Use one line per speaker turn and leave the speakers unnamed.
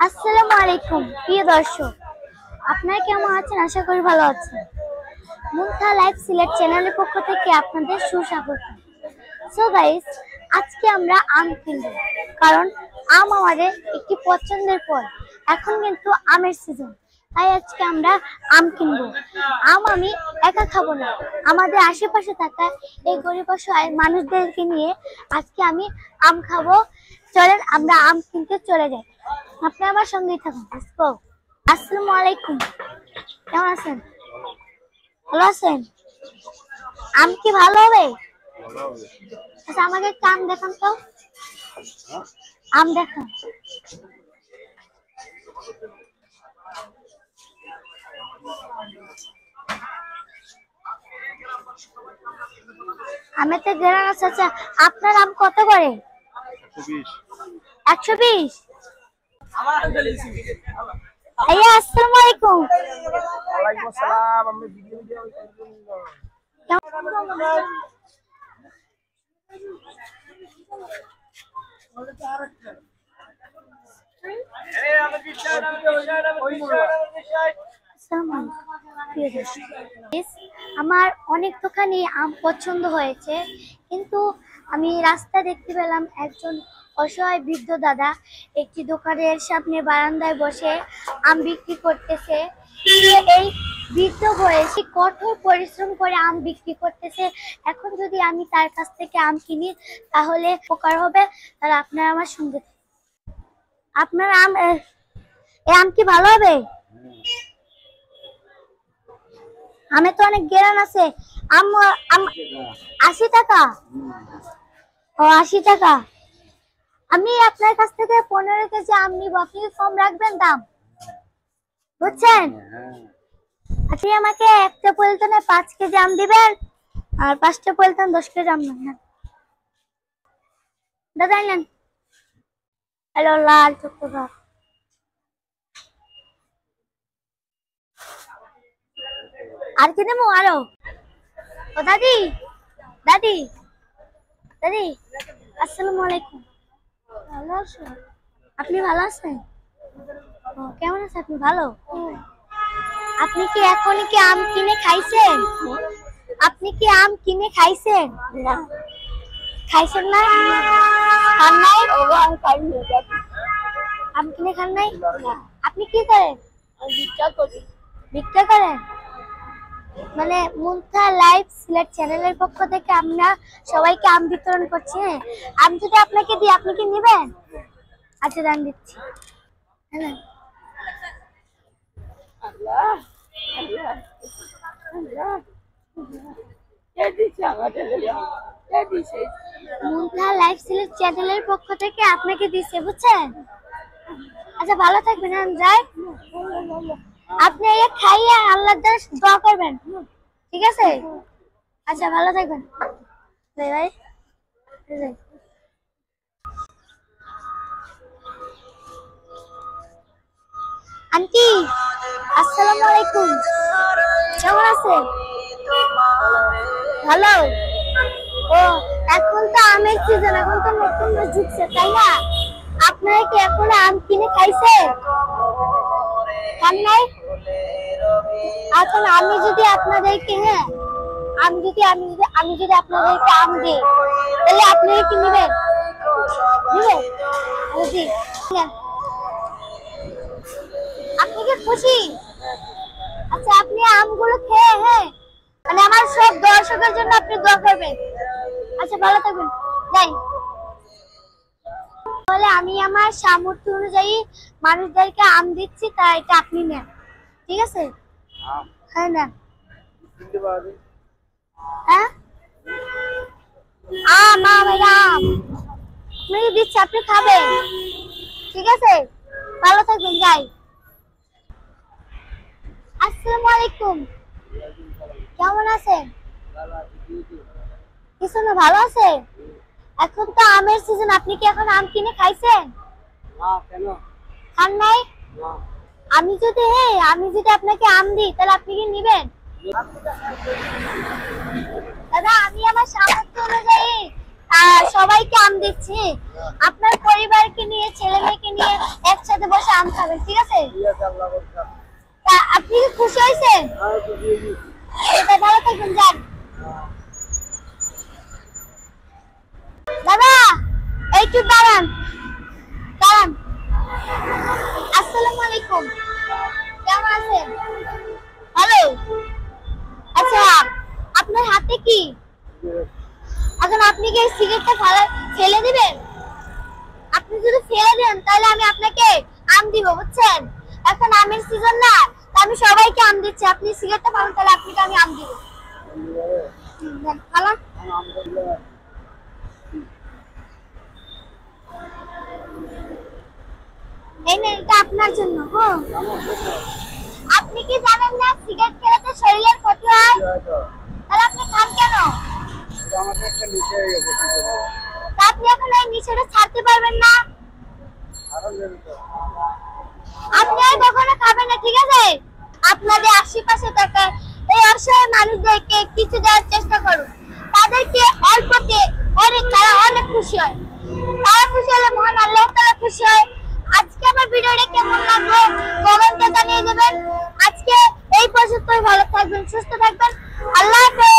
আসসালামু আলাইকুম প্রিয় দর্শক, আপনারা কেমন আছেন? আশা করি ভালো আছেন। মুনথা লাইভ সিলেট চ্যানেলের পক্ষ থেকে আপনাদের সুস্বাগত। সো গাইস, আজকে আমরা আম কিনবো, কারণ আম আমাদের একটি পছন্দের ফল। এখন কিন্তু আমের সিজন, তাই আজকে আমরা আম কিনবো। আম আমি একা খাবো না, আমাদের আশেপাশে থাকা এই গরিব অসহায় মানুষদেরকে নিয়ে আজকে আমি আম খাবো। চলেন আমরা আম কিনতে চলে যাই, আপনি আমার সঙ্গেই থাকুন। আসসালামু আলাইকুম, কেমন আছেন? ভালো আছেন? আম কি ভালো হবে? আচ্ছা, আমাকে একটা আম দেখান তো। আম দেখান। আমি তো গ্রাম আছে। আচ্ছা, আপনার আম কত করে? 120। ভাইয়া আসসালামু আলাইকুম।
ওয়ালাইকুম আসসালাম। আমি ভিডিও
আমার অনেক দোকানে আম পছন্দ হয়েছে, কিন্তু আমি রাস্তা দেখতে পেলাম একজন অসহায় বৃদ্ধ দাদা একটি দোকানের সামনে বারান্দায় বসে আম বিক্রি করতেছে। এই বৃদ্ধ বয়সে কঠোর পরিশ্রম করে আম বিক্রি করতেছে। এখন যদি আমি তার কাছ থেকে আম কিনি তাহলে উপকার হবে। তাহলে আপনারা আমার সঙ্গে, আপনার আম এই আম কি ভালো হবে? আমে তো অনেক গ্রান আছে। আম 80 টাকা। ও 80 টাকা। আমি আপনার কাছ থেকে 15 কেজি আম নিব, আপনি কম রাখবেন দাম, বুঝছেন? আপনি আমাকে একটা পলিথিনে 5 কেজি আম দিবেন, আর 5টা পলিথিন 10 কেজি আম নেন। দাদা নেন। হ্যালো, লাল টুকটুকা। আর কি নেবো আরো? ও দাদি, দাদি, দাদি, আসসালামু আলাইকুম। ভালো আছেন? আপনি ভালো আছেন? ও, কেমন আছেন আপনি? ভালো। আপনি কি এখন কি আম কিনে খাইছেন? আপনি কি আম কিনে খাইছেন? না। খাইছেন না? খান নাই? আম খাইনি। আম কিনে খান নাই? না। আপনি কি করেন? ভিক্ষা করি। ভিক্ষা করেন? মানে মুনথা লাইভ সিলেট চ্যানেলের পক্ষ থেকে আমরা সবাইকে আম বিতরণ করছি। আম যদি আপনাকে দিই, আপনি কি নেবেন? আচ্ছা, দাম দিচ্ছি। হ্যাঁ, মুনথা লাইভ সিলেট চ্যানেলের পক্ষ থেকে আপনাকে দিচ্ছে, বুঝছেন? আচ্ছা, ভালো থাকবেন। আমি যাই। আপনি এই খাইয়ে আল্লাহর কাছে দোয়া করবেন, ঠিক আছে? আচ্ছা, ভালো থাকবেন। Bye bye. আন্টি, আসসালামু আলাইকুম, কেমন আছেন? ভালো। ও, এখন তো আমের সিজন, এখন তো নতুন ঢুকছে, তাই না? আপনারা কি এখন আম কিনে খাইছেন? খান নাই? এখন আমি যদি আপনাদেরকে, হ্যাঁ, আমি যদি আপনাদেরকে আম দিই, তাহলে আপনারা কি নেবেন? নেবেন? জি, নেন। আপনি কি খুশি? আচ্ছা, আপনি আমগুলো খেয়ে, হ্যাঁ, মানে আমার সব দর্শকের জন্য আপনি দোয়া করবেন। আচ্ছা, ভালো থাকবেন। যাই। তাহলে আমি আমার সামর্থ্য অনুযায়ী মানুষদেরকে আম দিচ্ছি, তাই এটা আপনি নেন, ঠিক আছে? হ্যাঁ, নেন। হ্যাঁ, আম আম এটা আম আপনাকে দিচ্ছি, আপনি খাবেন, ঠিক আছে? ভালো থাকবেন। যাই। আসসালামু আলাইকুম, কেমন আছেন? কিছু না, ভালো আছে? এখন তো আমের সিজন, আপনি কি এখন আম কিনে খাইছেন? খান নাই? আমি যদি আপনাকে আম দিই, তাহলে আপনি কি নিবেন? দাদা, আমি আমার সামর্থ্য অনুযায়ী সবাইকে আম দিচ্ছি, আপনার পরিবারকে নিয়ে ছেলে মেয়েকে নিয়ে একসাথে বসে আম খাবেন, ঠিক আছে? তা আপনি কি খুশি হয়েছেন? ভালো থাকবেন, যান। দাদা একটু দাঁড়ান দাঁড়ান। আসসালামু আলাইকুম, কেমন আছেন? হ্যালো, আচ্ছা আপনার হাতে কি? এখন আপনি কি সিগারেটটা ফেলে দিবেন? আপনি যদি ফেলে দেন তাহলে আমি আপনাকে আম দিব, বুঝছেন? এখন আমের সিজন না, আমি সবাইকে আম দিচ্ছি, আপনি সিগারেটটা ফালান, তাহলে আপনাকে আমি আম দিব। ফালান। এই নেন, এটা আপনার জন্য। হ্যাঁ, আপনি কি জানেন না সিগারেট খেলে তো শরীরের ক্ষতি হয়? তাহলে আপনি খান কেন? তা আপনি এখন এই নেশাটা ছাড়তে পারবেন না, আপনি আর কখনো খাবেন না, ঠিক আছে? আপনাদের আশেপাশে থাকা এই অসহায় মানুষদেরকে কিছু দেওয়ার চেষ্টা করুন, তাদেরকে অল্পতে তারা অনেক খুশি হয়, তারা খুশি হলে মহান আল্লাহ তাআলা খুশি হয়। আজকে আমার ভিডিওটা কেমন লাগলো কমেন্টে জানিয়ে দেবেন। আজকে এই পর্যন্তই, ভালো থাকবেন, সুস্থ থাকবেন, আল্লাহ হাফেজ।